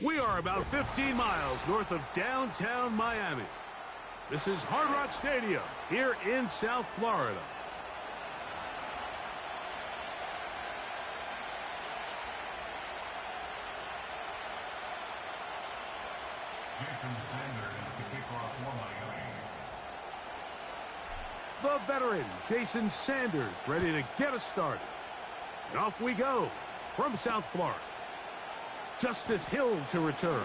We are about 15 miles north of downtown Miami. This is Hard Rock Stadium here in South Florida. Jason Sanders to kick off for Miami. The veteran, Jason Sanders, ready to get us started. And off we go from South Florida. Justice Hill to return.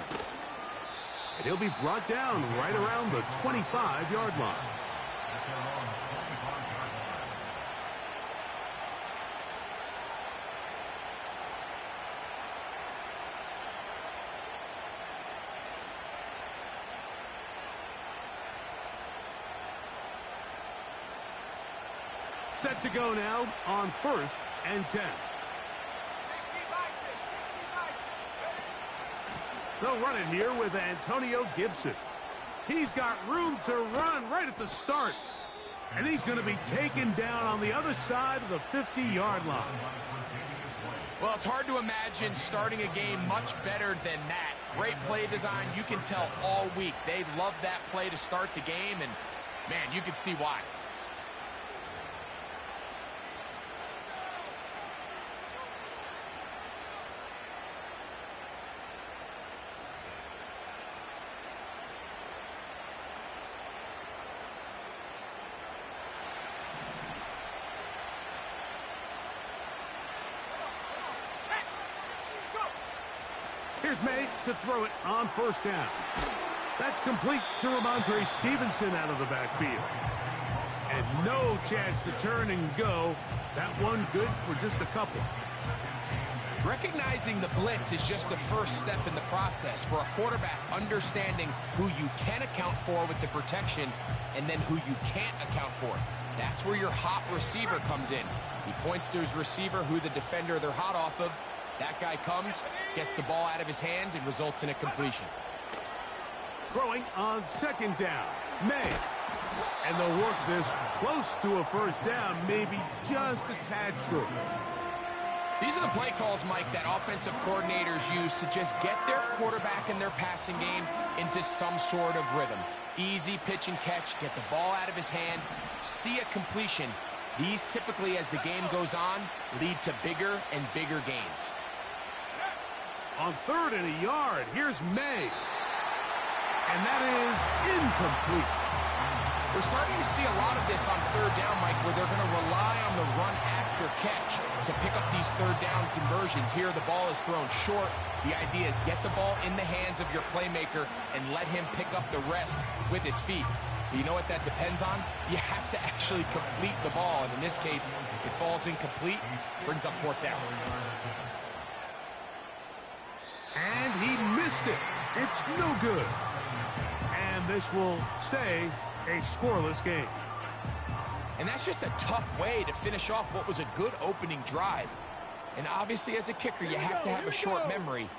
And he'll be brought down right around the 25-yard line. Set to go now on 1st and 10. They'll run it here with Antonio Gibson. He's got room to run right at the start. And he's going to be taken down on the other side of the 50-yard line. Well, it's hard to imagine starting a game much better than that. Great play design. You can tell all week they love that play to start the game, and, man, you can see why. Here's May to throw it on 1st down. That's complete to Ramondre Stevenson out of the backfield. And no chance to turn and go. That one good for just a couple. Recognizing the blitz is just the first step in the process for a quarterback, understanding who you can account for with the protection and then who you can't account for. That's where your hot receiver comes in. He points to his receiver, who the defender they're hot off of. That guy comes, gets the ball out of his hand, and results in a completion. Throwing on 2nd down, May. And they'll work this close to a 1st down, maybe just a tad short. These are the play calls, Mike, that offensive coordinators use to just get their quarterback and their passing game into some sort of rhythm. Easy pitch and catch, get the ball out of his hand, see a completion. These typically, as the game goes on, lead to bigger and bigger gains. On 3rd and a yard, here's May. And that is incomplete. We're starting to see a lot of this on 3rd down, Mike, where they're going to rely on the run after catch to pick up these 3rd down conversions. Here, the ball is thrown short. The idea is get the ball in the hands of your playmaker and let him pick up the rest with his feet. But you know what that depends on? You have to actually complete the ball. And in this case, it falls incomplete, brings up 4th down. And he missed it. It's no good. And this will stay a scoreless game. And that's just a tough way to finish off what was a good opening drive. And obviously, as a kicker, you have to have a short memory.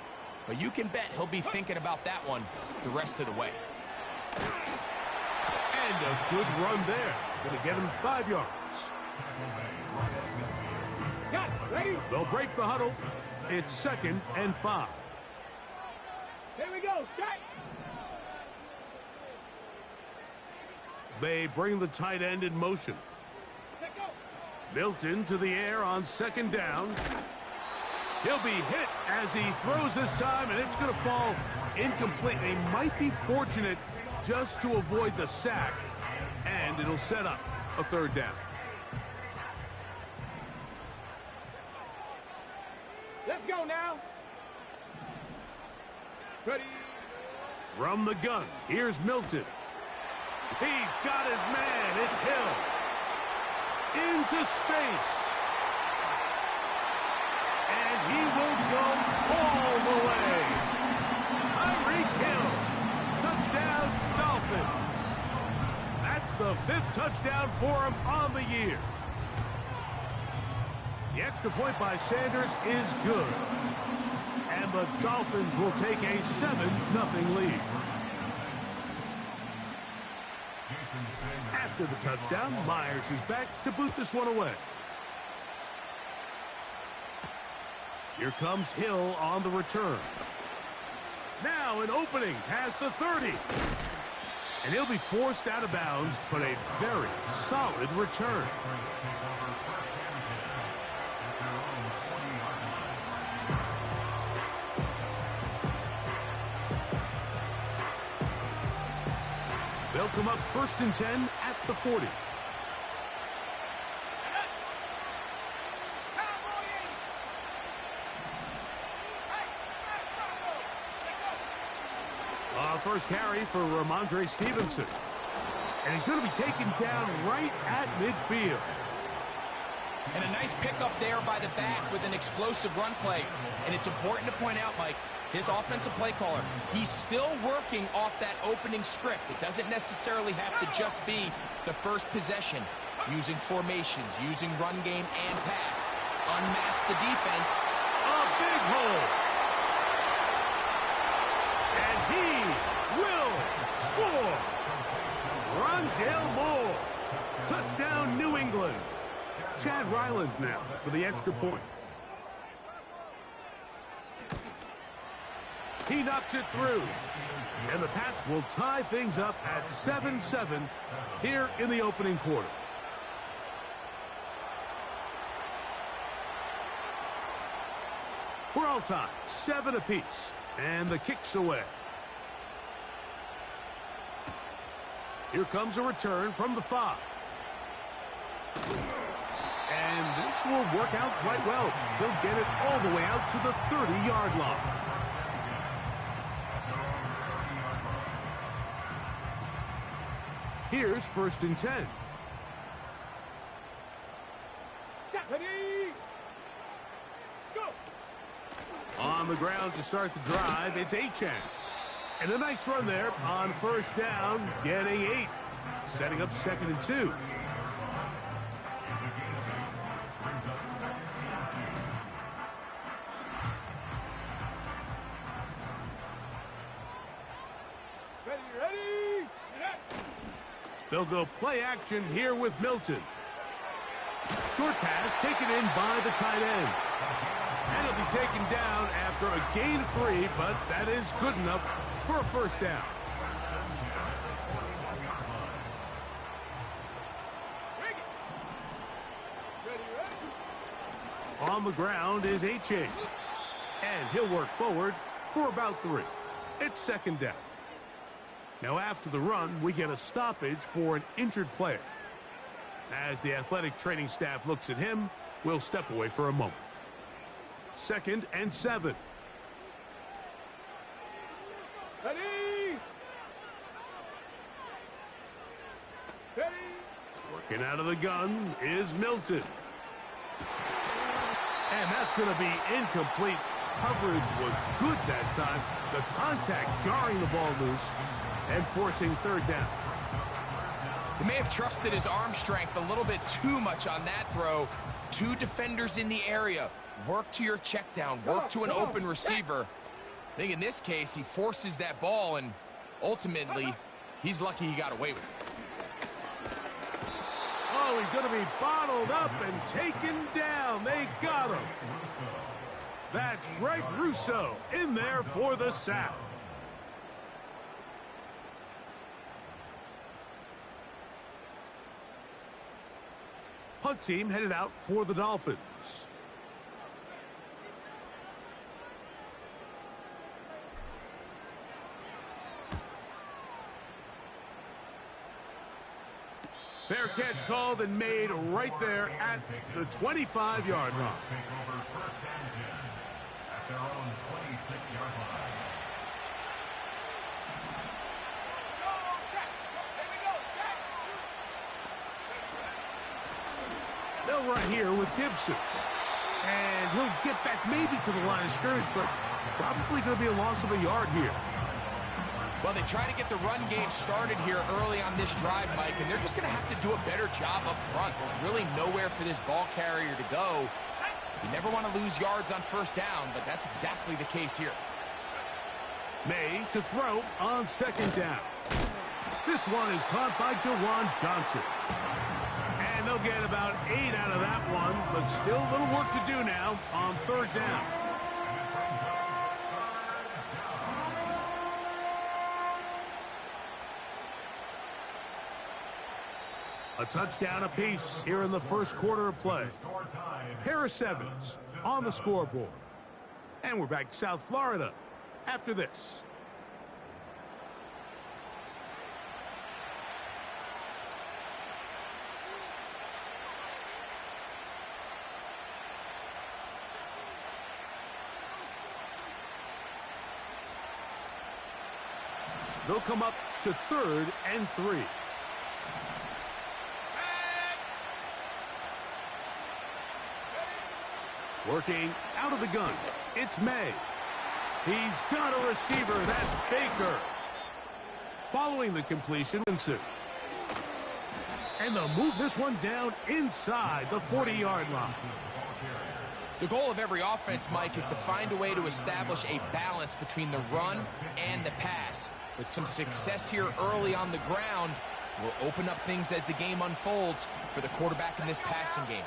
But you can bet he'll be thinking about that one the rest of the way. And a good run there. Going to get him 5 yards. Ready? They'll break the huddle. It's 2nd and 5. Here we go. Strike. They bring the tight end in motion. Milton to the air on 2nd down. He'll be hit as he throws this time, and it's going to fall incomplete. They might be fortunate just to avoid the sack, and it'll set up a 3rd down. Let's go now. Ready. From the gun, here's Milton. He's got his man. It's Hill. Into space. And he will go all the way. Tyreek Hill. Touchdown, Dolphins. That's the 5th touchdown for him on the year. The extra point by Sanders is good. And the Dolphins will take a 7-0 lead. After the touchdown, Myers is back to boot this one away. Here comes Hill on the return. Now an opening past the 30. And he'll be forced out of bounds, but a very solid return. They'll come up 1st and 10 at the 40. First carry for Ramondre Stevenson. And he's going to be taken down right at midfield. And a nice pickup there by the back with an explosive run play. And it's important to point out, Mike, his offensive play caller, he's still working off that opening script. It doesn't necessarily have to just be the first possession. Using formations, using run game and pass. Unmask the defense. A big hole. And he will score. Rondale Moore. Touchdown, New England. Chad Ryland now for the extra point. He knocks it through. And the Pats will tie things up at 7-7 here in the opening quarter. We're all tied, 7 apiece. And the kick's away. Here comes a return from the 5. And this will work out quite well. They'll get it all the way out to the 30-yard line. Here's 1st and 10. On the ground to start the drive, it's Achane. And a nice run there on 1st down, getting 8. Setting up 2nd and 2. Ready. They'll go play action here with Milton. Short pass taken in by the tight end. And he'll be taken down after a gain of 3, but that is good enough for a 1st down. On the ground is Achane. And he'll work forward for about 3. It's 2nd down. Now after the run, we get a stoppage for an injured player. As the athletic training staff looks at him, we'll step away for a moment. 2nd and 7. Ready. Working out of the gun is Milton. And that's going to be incomplete. Coverage was good that time. The contact jarring the ball loose and forcing 3rd down. He may have trusted his arm strength a little bit too much on that throw. 2 defenders in the area. Work to your check down. Work to an open receiver. I think in this case, he forces that ball, and ultimately, he's lucky he got away with it. Oh, he's going to be bottled up and taken down. They got him. That's Greg Rousseau in there for the sack. Punt team headed out for the Dolphins. Fair catch called and made right there at the 25-yard line. At their own 26-yard line. They'll run here with Gibson. And he'll get back maybe to the line of scrimmage, but probably going to be a loss of a yard here. Well, they try to get the run game started here early on this drive, Mike, and they're just going to have to do a better job up front. There's really nowhere for this ball carrier to go. You never want to lose yards on 1st down, but that's exactly the case here. May to throw on 2nd down. This one is caught by Jawan Johnson. And they'll get about 8 out of that one, but still a little work to do now on 3rd down. A touchdown apiece here in the first quarter of play. Pair of sevens on the scoreboard. And we're back to South Florida after this. They'll come up to 3rd and 3. Working out of the gun, it's May. He's got a receiver, that's Baker. Following the completion, and they'll move this one down inside the 40-yard line. The goal of every offense, Mike, is to find a way to establish a balance between the run and the pass. With some success here early on the ground, will open up things as the game unfolds for the quarterback in this passing game.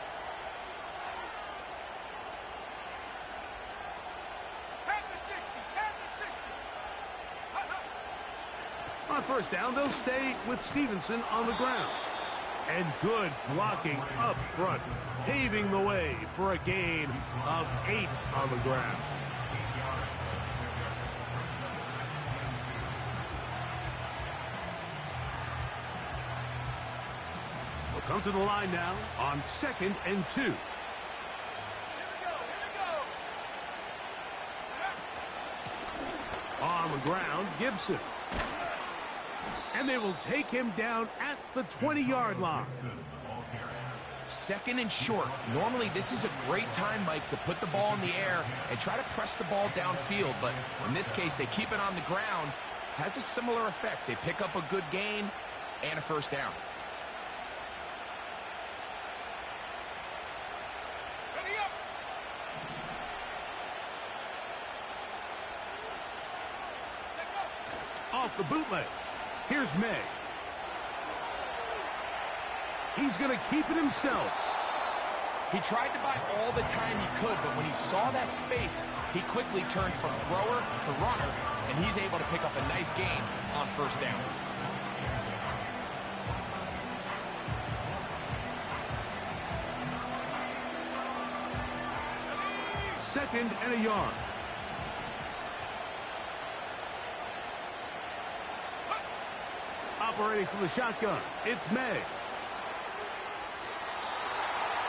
On first down, they'll stay with Stevenson on the ground. And good blocking up front, paving the way for a gain of 8 on the ground. We'll come to the line now on 2nd and 2. On the ground, Gibson. And they will take him down at the 20-yard line. 2nd and short. Normally, this is a great time, Mike, to put the ball in the air and try to press the ball downfield. But in this case, they keep it on the ground. Has a similar effect. They pick up a good gain and a first down. Off the bootleg. Here's May. He's going to keep it himself. He tried to buy all the time he could, but when he saw that space, he quickly turned from thrower to runner, and he's able to pick up a nice gain on first down. Second and a yard. Operating from the shotgun, it's May.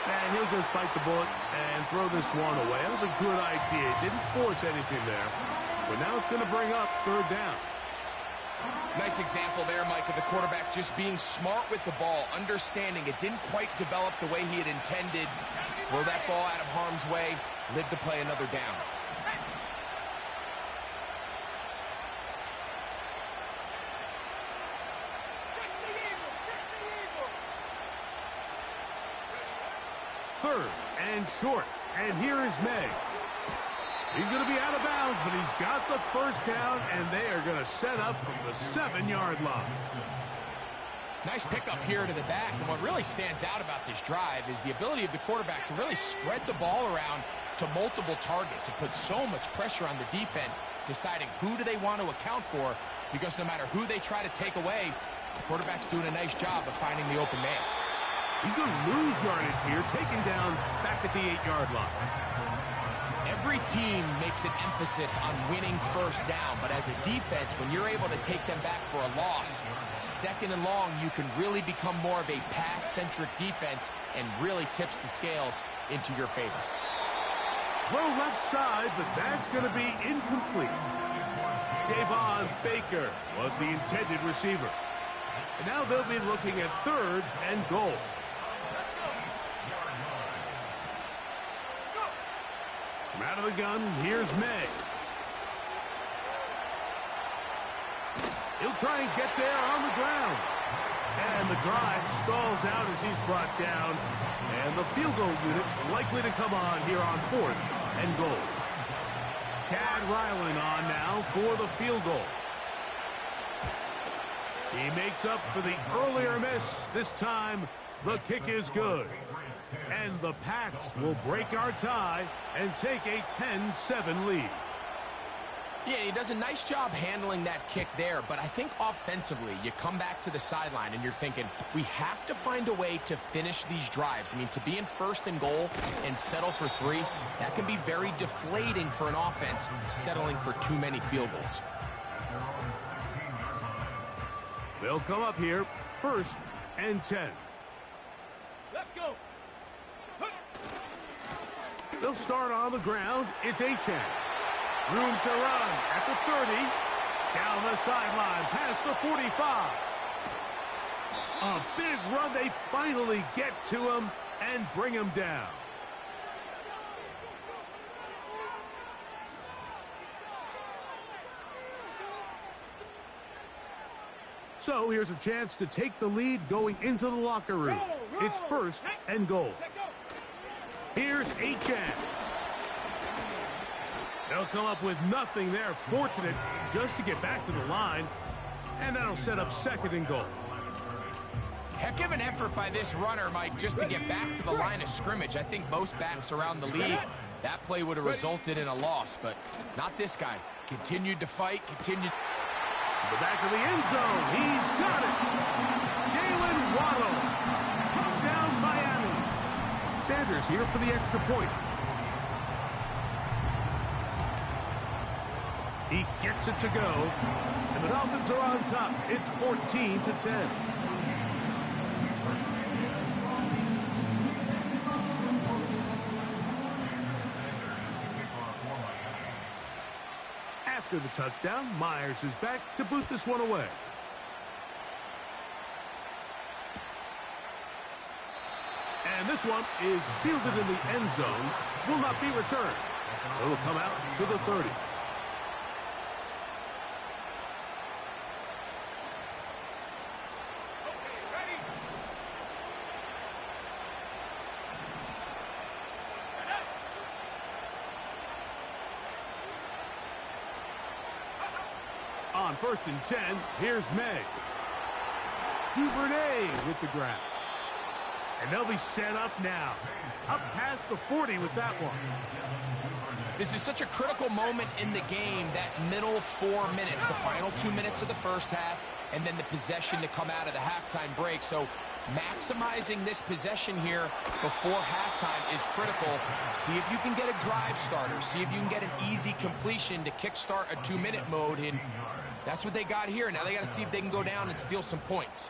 And he'll just bite the bullet and throw this one away. That was a good idea. Didn't force anything there. But now it's going to bring up 3rd down. Nice example there, Mike, of the quarterback just being smart with the ball, understanding it didn't quite develop the way he had intended. Throw that ball out of harm's way, live to play another down. Third and short. And here is May. He's going to be out of bounds, but he's got the first down, and they are going to set up from the 7-yard line. Nice pickup here to the back. And what really stands out about this drive is the ability of the quarterback to really spread the ball around to multiple targets. It puts so much pressure on the defense, deciding who do they want to account for, because no matter who they try to take away, the quarterback's doing a nice job of finding the open man. He's going to lose yardage here, taken down back at the 8-yard line. Every team makes an emphasis on winning first down, but as a defense, when you're able to take them back for a loss, 2nd and long, you can really become more of a pass-centric defense and really tips the scales into your favor. Throw left side, but that's going to be incomplete. Javon Baker was the intended receiver. And now they'll be looking at 3rd and goal. From out of the gun, here's May. He'll try and get there on the ground. And the drive stalls out as he's brought down. And the field goal unit likely to come on here on 4th and goal. Chad Ryland on now for the field goal. He makes up for the earlier miss. This time, the kick is good. And the Pats will break our tie and take a 10-7 lead. Yeah, he does a nice job handling that kick there, but I think offensively, you come back to the sideline and you're thinking, we have to find a way to finish these drives. I mean, to be in first and goal and settle for 3, that can be very deflating for an offense settling for too many field goals. They'll come up here, 1st and 10. Let's go. They'll start on the ground. It's Achane. Room to run at the 30. Down the sideline, past the 45. A big run. They finally get to him and bring him down. So here's a chance to take the lead going into the locker room. It's 1st and goal. Here's Achane. They'll come up with nothing there. Fortunate just to get back to the line. And that'll set up 2nd and goal. Heck of an effort by this runner, Mike, just to get back to the line of scrimmage. I think most backs around the league, that play would have resulted in a loss, but not this guy. Continued to fight, continued. To the back of the end zone. He's got it. Jalen Waddle. Touchdown, Miami. Sanders here for the extra point. He gets it to go. And the Dolphins are on top. It's 14-10. After the touchdown, Myers is back to boot this one away. And this one is fielded in the end zone. Will not be returned. So it'll come out to the 30. On 1st and 10, here's May. Duvernay with the grab. And they'll be set up now. Up past the 40 with that one. This is such a critical moment in the game, that middle 4 minutes, the final 2 minutes of the first half, and then the possession to come out of the halftime break. So maximizing this possession here before halftime is critical. See if you can get a drive starter. See if you can get an easy completion to kickstart a 2-minute mode. And that's what they got here. Now they got to see if they can go down and steal some points.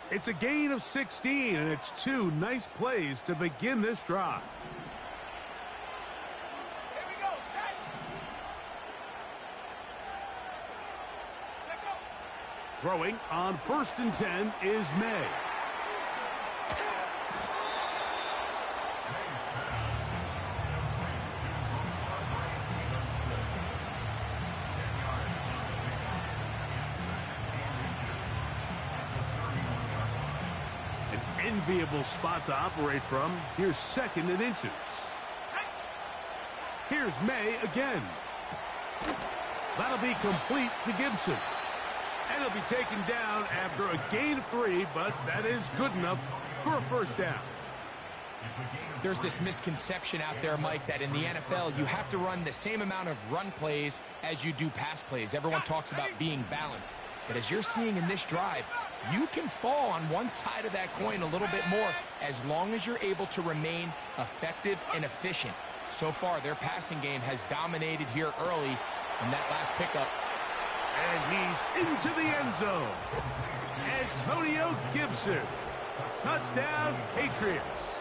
It's a gain of 16, and it's 2 nice plays to begin this drive. Here we go. Set. Check go. Throwing on 1st and 10 is May. Enviable spot to operate from. Here's 2nd and inches. Here's May again. That'll be complete to Gibson. And he'll be taken down after a gain of 3, but that is good enough for a 1st down. There's this misconception out there, Mike, that in the NFL, you have to run the same amount of run plays as you do pass plays. Everyone talks about being balanced. But as you're seeing in this drive, you can fall on one side of that coin a little bit more as long as you're able to remain effective and efficient. So far, their passing game has dominated here early in that last pickup. And he's into the end zone. Antonio Gibson. Touchdown, Patriots.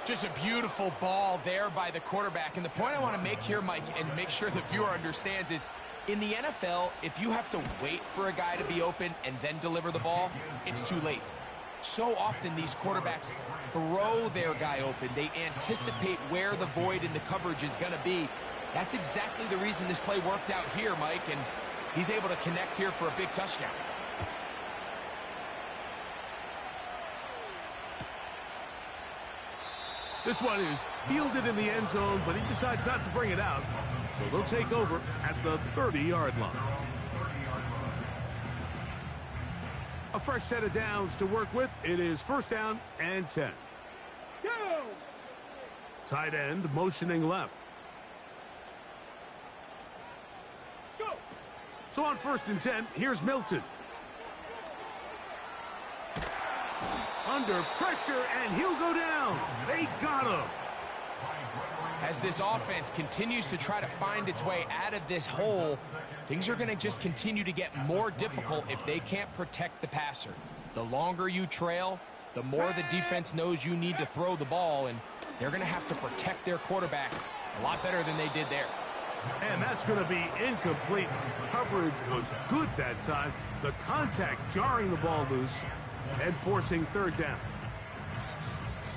Just a beautiful ball there by the quarterback. And the point I want to make here, Mike, and make sure the viewer understands is, in the NFL, if you have to wait for a guy to be open and then deliver the ball, it's too late. So often these quarterbacks throw their guy open. They anticipate where the void in the coverage is going to be. That's exactly the reason this play worked out here, Mike, and he's able to connect here for a big touchdown. This one is fielded in the end zone, but he decides not to bring it out. So they'll take over at the 30-yard line. A fresh set of downs to work with. It is 1st down and 10. Go. Tight end motioning left. So on 1st and 10, here's Milton. Under pressure, and he'll go down. They got him. As this offense continues to try to find its way out of this hole, things are going to just continue to get more difficult if they can't protect the passer. The longer you trail, the more the defense knows you need to throw the ball, and they're going to have to protect their quarterback a lot better than they did there. And that's going to be incomplete. Coverage was good that time. The contact jarring the ball loose and forcing 3rd down.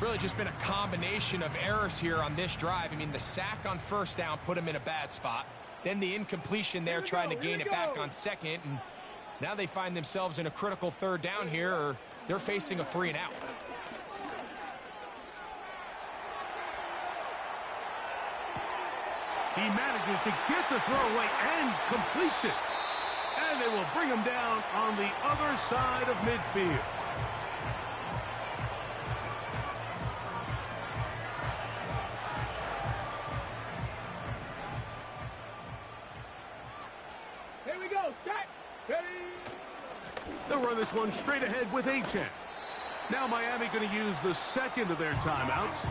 Really just been a combination of errors here on this drive. I mean, the sack on 1st down put him in a bad spot. Then the incompletion there trying to gain it back on 2nd. And now they find themselves in a critical 3rd down here, or they're facing a 3 and out. He manages to get the throw away and completes it. And they will bring him down on the other side of midfield. Here we go. Set. Ready. They'll run this one straight ahead with Achane. Now Miami going to use the 2nd of their timeouts.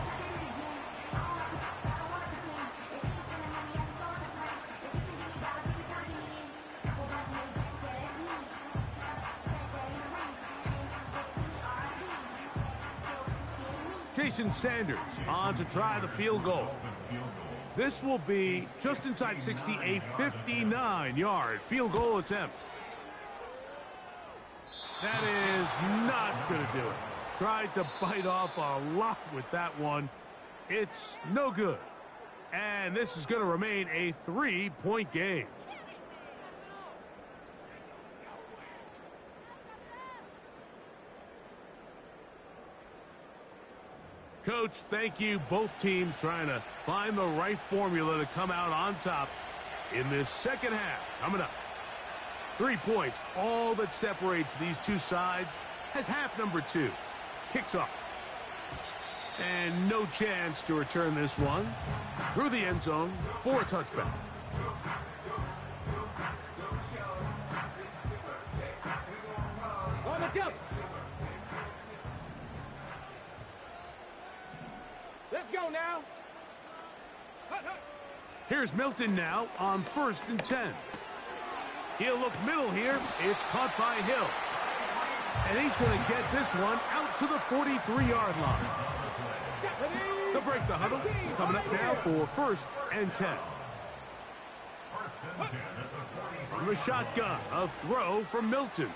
Jason Sanders on to try the field goal. This will be just inside 60, a 59-yard field goal attempt. That is not going to do it. Tried to bite off a lot with that one. It's no good. And this is going to remain a 3-point game. Coach, thank you. Both teams trying to find the right formula to come out on top in this 2nd half. Coming up, 3 points, all that separates these two sides as half number 2 kicks off. And no chance to return this one through the end zone for a touchback. On the jump. Let's go now. Hut, hut. Here's Milton now on 1st and 10. He'll look middle here. It's caught by Hill. And he's going to get this one out to the 43-yard line. They'll break the huddle. Coming up now for 1st and 10. From the shotgun, a throw from Milton.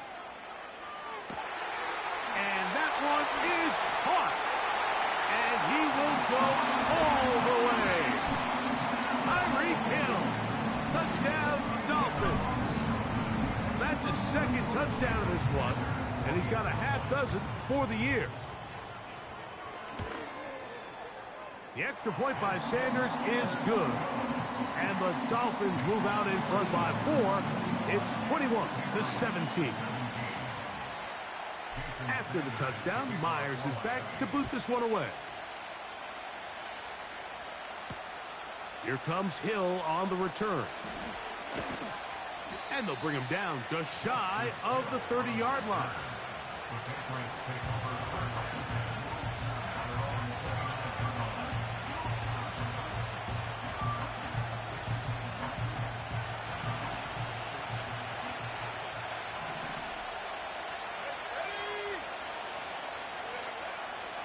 And that one is caught. And he will go all the way. Tyreek Hill. Touchdown, Dolphins. That's his 2nd touchdown of this one. And he's got a half dozen for the year. The extra point by Sanders is good. And the Dolphins move out in front by 4. It's 21-17. After the touchdown, Myers is back to boot this one away. Here comes Hill on the return. And they'll bring him down just shy of the 30-yard line.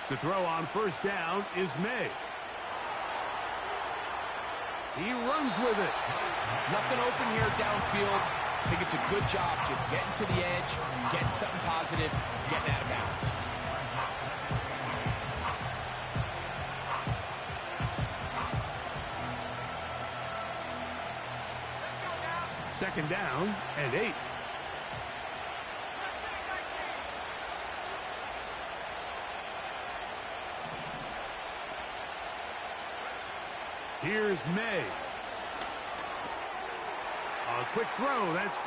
To throw on 1st down is May. He runs with it. Nothing open here downfield. I think it's a good job just getting to the edge, getting something positive, getting out of bounds. Second down and 8. Here's May. A quick throw. That's...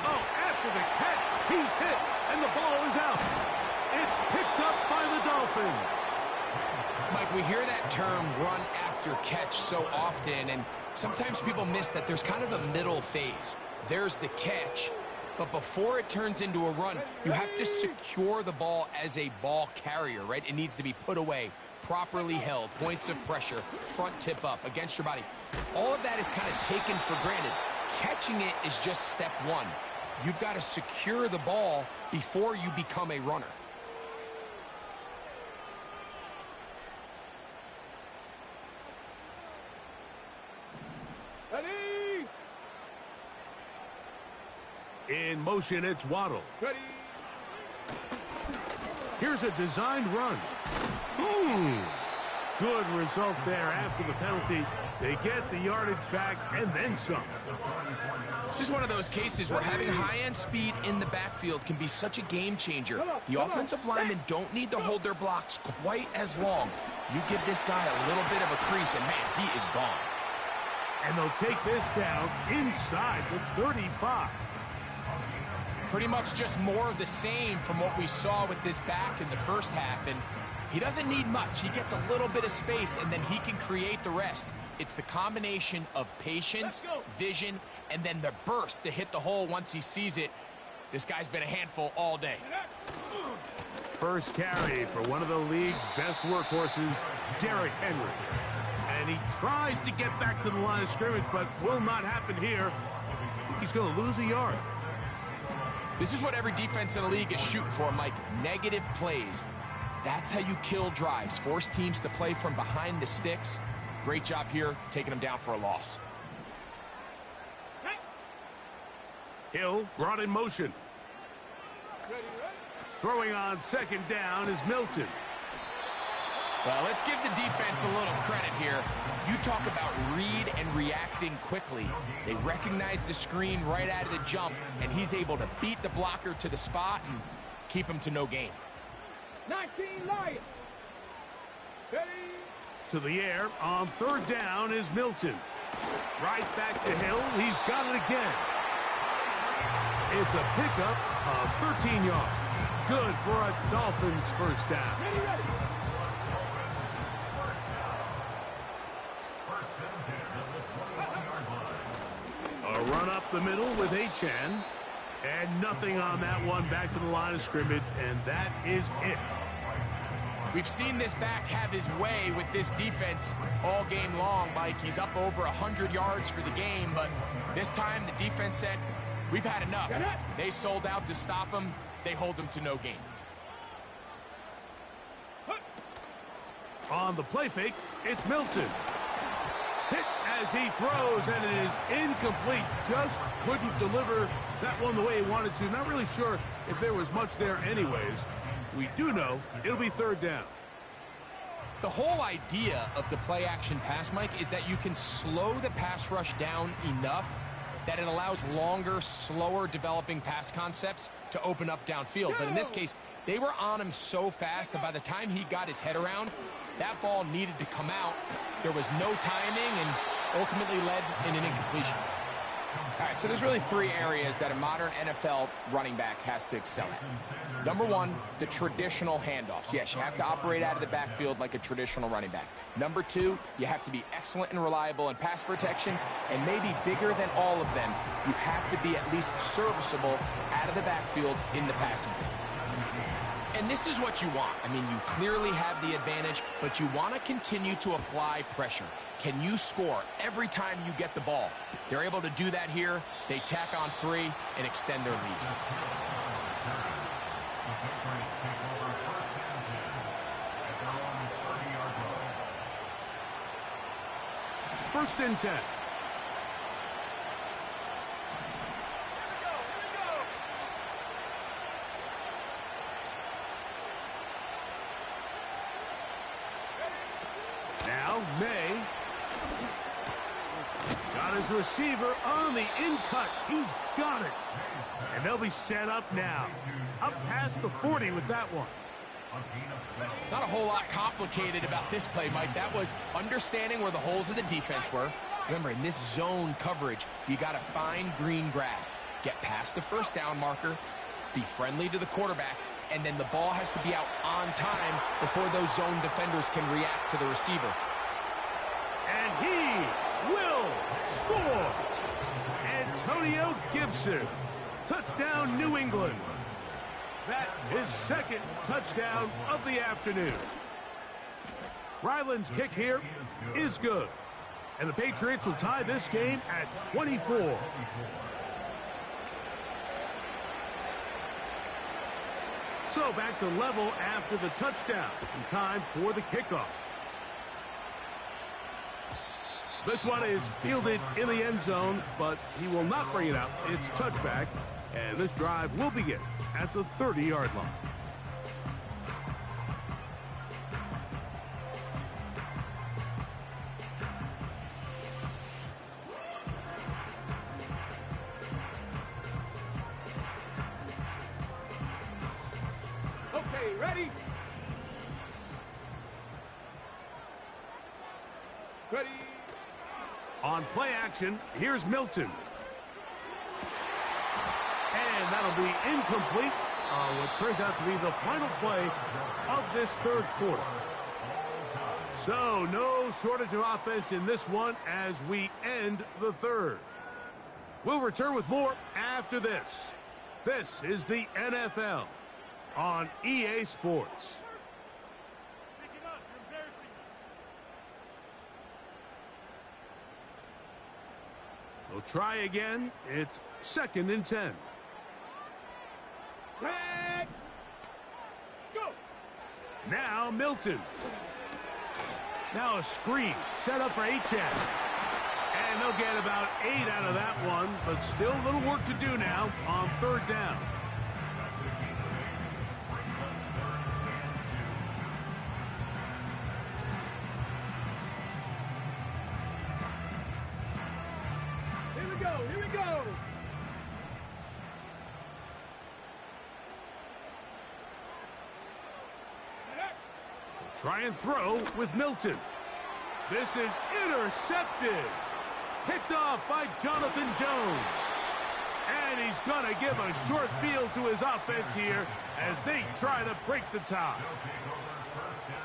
Oh, after the catch, he's hit, and the ball is out. It's picked up by the Dolphins. Mike, we hear that term run after catch so often, and sometimes people miss that there's kind of a middle phase. there's the catch. But before it turns into a run, you have to secure the ball as a ball carrier, right? It needs to be put away, properly held, points of pressure, front tip up against your body. All of that is kind of taken for granted. Catching it is just step one. You've got to secure the ball before you become a runner. Ready? In motion, it's Waddle. Ready? Here's a designed run. Good result there after the penalty. They get the yardage back and then some. This is one of those cases where having high-end speed in the backfield can be such a game changer. The offensive linemen don't need to hold their blocks quite as long. You give this guy a little bit of a crease, and man, he is gone. And they'll take this down inside the 35. Pretty much just more of the same from what we saw with this back in the first half, and he doesn't need much. He gets a little bit of space, and then he can create the rest. It's the combination of patience, vision, and then the burst to hit the hole once he sees it. This guy's been a handful all day. First carry for one of the league's best workhorses, Derrick Henry. And he tries to get back to the line of scrimmage, but will not happen here. I think he's going to lose a yard. This is what every defense in the league is shooting for, Mike. Negative plays. That's how you kill drives. Force teams to play from behind the sticks. Great job here, taking them down for a loss. Hill brought in motion. Throwing on second down is Milton. Well, let's give the defense a little credit here. You talk about read and reacting quickly. They recognize the screen right out of the jump, and he's able to beat the blocker to the spot and keep him to no gain. 19 Lions. Ready? To the air on third down is Milton. Right back to Hill. He's got it again. It's a pickup of 13 yards. Good for a Dolphins first down. Ready, ready. A run up the middle with Achan. And nothing on that one, back to the line of scrimmage, and that is it. We've seen this back have his way with this defense all game long, Mike. He's up over 100 yards for the game, but this time the defense said, we've had enough. They sold out to stop him. They hold him to no gain. On the play fake, it's Milton. Hit as he throws, and it is incomplete. Just couldn't deliver that one the way he wanted to. Not really sure if there was much there anyways. We do know it'll be third down. The whole idea of the play-action pass, Mike, is that you can slow the pass rush down enough that it allows longer, slower developing pass concepts to open up downfield. But in this case, they were on him so fast that by the time he got his head around, that ball needed to come out. There was no timing and ultimately led in an incompletion. All right, so there's really three areas that a modern NFL running back has to excel at. Number one, the traditional handoffs. Yes, you have to operate out of the backfield like a traditional running back. Number two, you have to be excellent and reliable in pass protection, and maybe bigger than all of them, you have to be at least serviceable out of the backfield in the passing game. And this is what you want. I mean, you clearly have the advantage, but you want to continue to apply pressure. Can you score every time you get the ball? They're able to do that here. They tack on 3 and extend their lead. First and 10. Now, May. Got his receiver on the in-cut. He's got it. And they'll be set up now. Up past the 40 with that one. Not a whole lot complicated about this play, Mike. That was understanding where the holes of the defense were. Remember, in this zone coverage, you got to find green grass. Get past the first down marker. Be friendly to the quarterback. And then the ball has to be out on time before those zone defenders can react to the receiver. And he will score. And Antonio Gibson. Touchdown, New England. That is second touchdown of the afternoon. Ryland's kick here is good. And the Patriots will tie this game at 24. So back to level after the touchdown. And time for the kickoff. This one is fielded in the end zone, but he will not bring it out. It's touchback, and this drive will begin at the 30-yard line. Okay, ready? Ready? On play action, here's Milton. And that'll be incomplete on what turns out to be the final play of this third quarter. So no shortage of offense in this one as we end the third. We'll return with more after this. This is the NFL on EA Sports. We'll try again. It's 2nd and 10. Set. Go. Now Milton. Now a screen set up for Achane. And they'll get about 8 out of that one, but still a little work to do now on 3rd down. Here we go. Try and throw with Milton. This is intercepted. Picked off by Jonathan Jones. And he's going to give a short field to his offense here as they try to break the tie.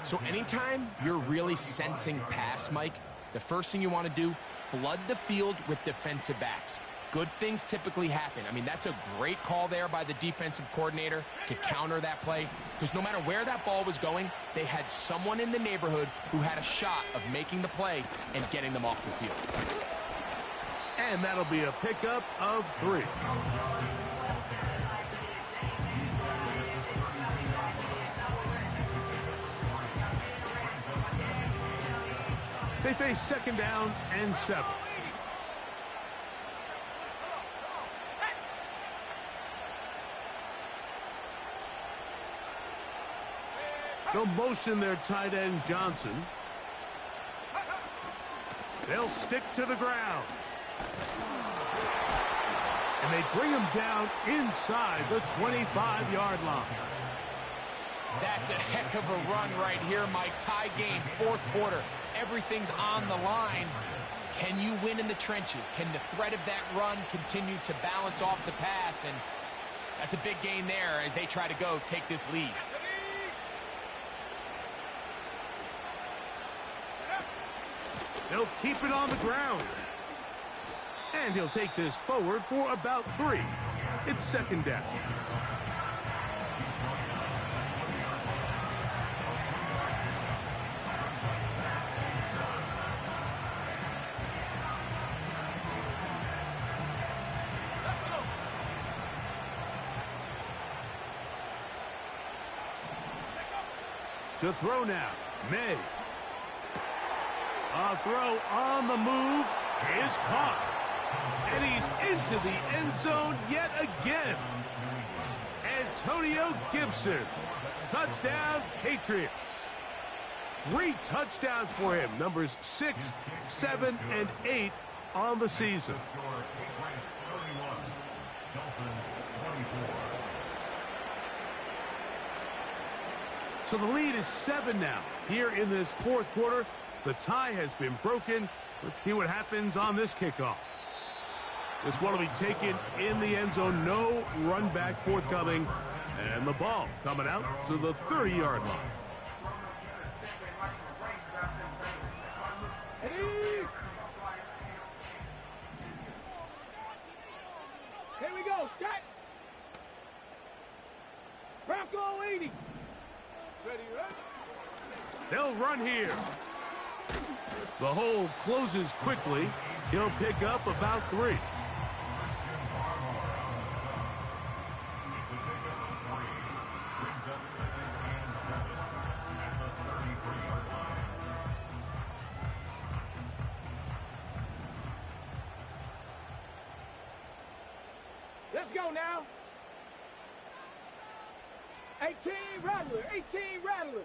So anytime you're really sensing pass, Mike, the first thing you want to do, flood the field with defensive backs. Good things typically happen. I mean, that's a great call there by the defensive coordinator to counter that play, because no matter where that ball was going, they had someone in the neighborhood who had a shot of making the play and getting them off the field. And that'll be a pickup of 3. They face 2nd down and 7. They'll motion their tight end Johnson. They'll stick to the ground. And they bring him down inside the 25-yard line. That's a heck of a run right here, Mike. Tie game, 4th quarter. Everything's on the line. Can you win in the trenches? Can the threat of that run continue to balance off the pass? And that's a big gain there as they try to go take this lead. They'll keep it on the ground. And he'll take this forward for about 3. It's 2nd down. To throw now, May. A throw on the move is caught. And he's into the end zone yet again. Antonio Gibson. Touchdown, Patriots. 3 touchdowns for him. Numbers 6, 7, and 8 on the season. So the lead is 7 now. Here in this 4th quarter, the tie has been broken. Let's see what happens on this kickoff. This one will be taken in the end zone. No run back forthcoming. And the ball coming out to the 30-yard line. Speedy. Ready, ready. They'll run here. The hole closes quickly. He'll pick up about 3. Let's go now. 18 Rattler, 18 Rattler.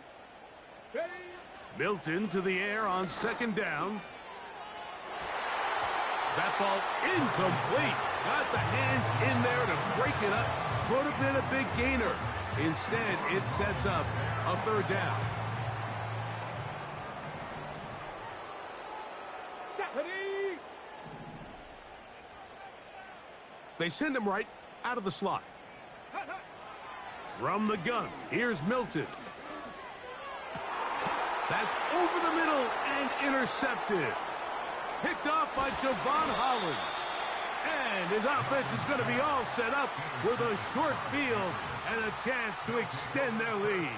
Ready? Milton to the air on 2nd down. That ball incomplete. Got the hands in there to break it up. Could have been a big gainer. Instead, it sets up a 3rd down. Stephanie. They send him right out of the slot. From the gun, here's Milton. That's over the middle and intercepted. Picked off by Javon Holland. And his offense is going to be all set up with a short field and a chance to extend their lead.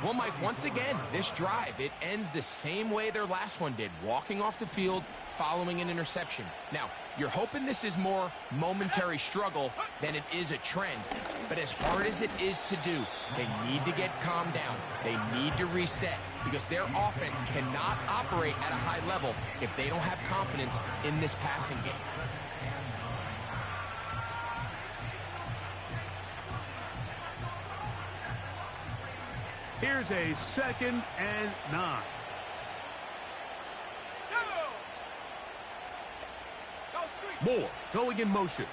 Well, Mike, once again, this drive, it ends the same way their last one did, walking off the field, following an interception. Now, you're hoping this is more momentary struggle than it is a trend. But as hard as it is to do, they need to get calmed down. They need to reset because their offense cannot operate at a high level if they don't have confidence in this passing game. Here's a 2nd and 9. Moore going in motion.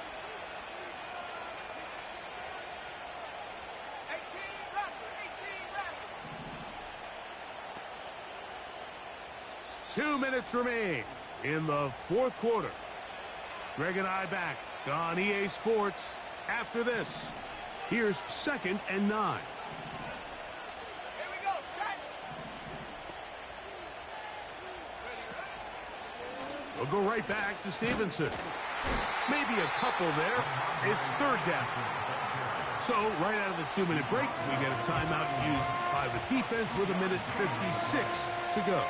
2 minutes remain in the 4th quarter. Greg and I back on EA Sports after this. Here's 2nd and 9. Here we go, set. We'll go right back to Stevenson. Maybe a couple there. It's 3rd down. So, right out of the 2-minute break, we get a timeout used by the defense with 1:56 to go.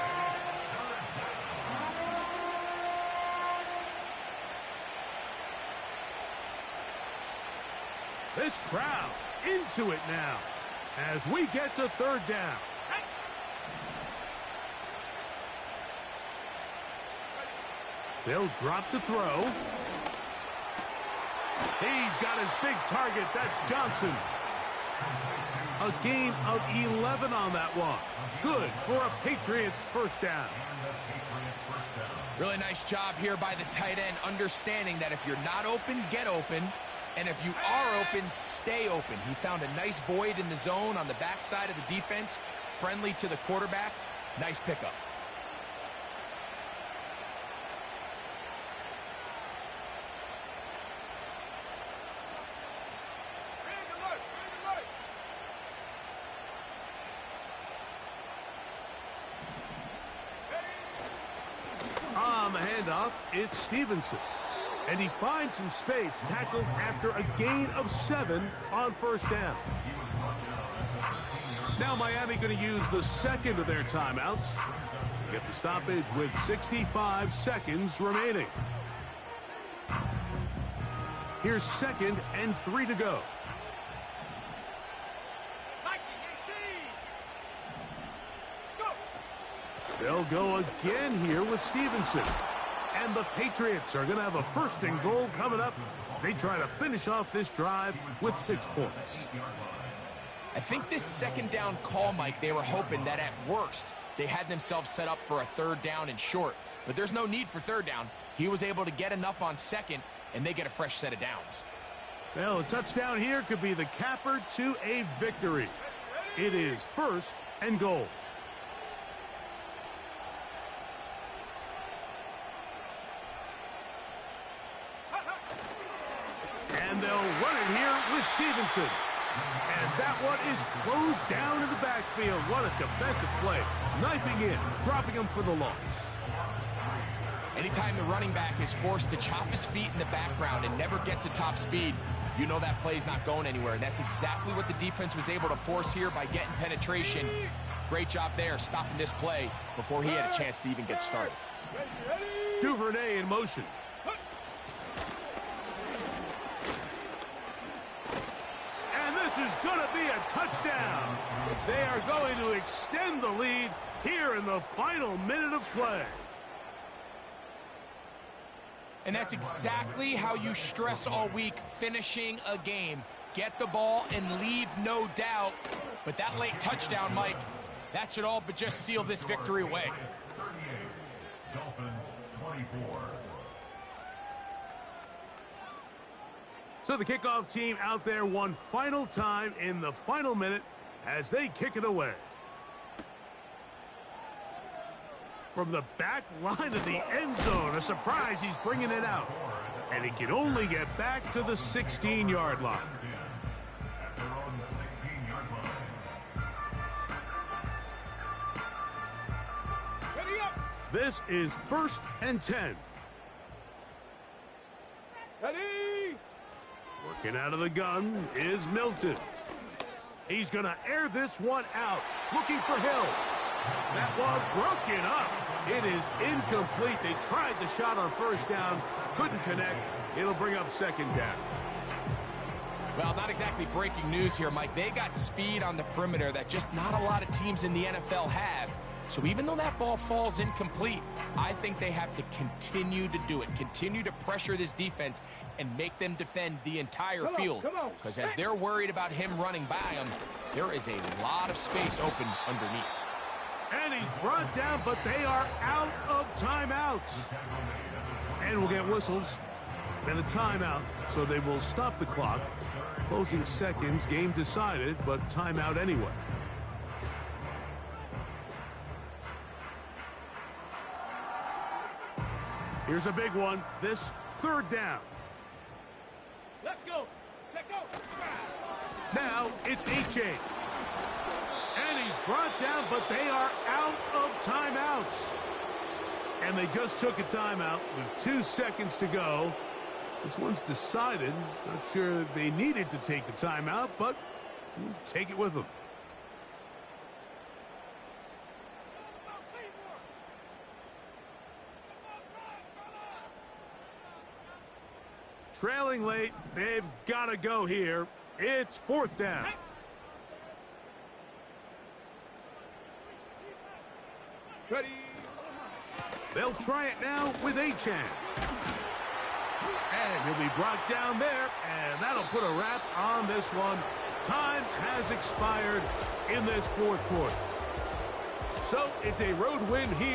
This crowd into it now as we get to 3rd down. They'll drop to throw. He's got his big target. That's Johnson. A gain of 11 on that one. Good for a Patriots 1st down. Really nice job here by the tight end, understanding that if you're not open, get open. And if you are open, stay open. He found a nice void in the zone on the backside of the defense, friendly to the quarterback. Nice pickup. On the handoff, it's Stevenson. And he finds some space, tackled after a gain of 7 on 1st down. Now Miami going to use the 2nd of their timeouts. Get the stoppage with 65 seconds remaining. Here's 2nd and 3 to go. They'll go again here with Stevenson. And the Patriots are going to have a 1st and goal coming up. They try to finish off this drive with 6 points. I think this 2nd down call, Mike, they were hoping that at worst they had themselves set up for a 3rd down and short. But there's no need for 3rd down. He was able to get enough on 2nd, and they get a fresh set of downs. Well, a touchdown here could be the capper to a victory. It is 1st and goal. And they'll run it here with Stevenson. And that one is closed down in the backfield. What a defensive play. Knifing in, dropping him for the loss. Anytime the running back is forced to chop his feet in the background and never get to top speed, you know that play's not going anywhere. And that's exactly what the defense was able to force here by getting penetration. Great job there, stopping this play before he had a chance to even get started. Duvernay in motion. And this is going to be a touchdown. They are going to extend the lead here in the final minute of play. And that's exactly how you stress all week, finishing a game. Get the ball and leave no doubt. But that late touchdown, Mike, that should all but just seal this victory away. Dolphins 24. So the kickoff team out there one final time in the final minute as they kick it away. From the back line of the end zone, a surprise, he's bringing it out. And he can only get back to the 16-yard line. At their own 16-yard line. Ready up. This is 1st and 10. Ready. Working out of the gun is Milton. He's going to air this one out, looking for Hill. That one broken up. It is incomplete. They tried the shot on first down, couldn't connect. It'll bring up second down. Well, not exactly breaking news here, Mike. They got speed on the perimeter that just not a lot of teams in the NFL have. So even though that ball falls incomplete, I think they have to continue to do it. Continue to pressure this defense and make them defend the entire field. Because as they're worried about him running by them, there is a lot of space open underneath. And he's brought down, but they are out of timeouts. And we'll get whistles and a timeout, so they will stop the clock. Closing seconds, game decided, but timeout anyway. Here's a big one. This 3rd down. Let's go. Let's go. Now it's H.A. And he's brought down, but they are out of timeouts. And they just took a timeout with 2 seconds to go. This one's decided. Not sure if they needed to take the timeout, but we'll take it with them. Trailing late, they've got to go here. It's 4th down. Ready. They'll try it now with Achane. And he'll be brought down there, and that'll put a wrap on this one. Time has expired in this 4th quarter. So it's a road win here.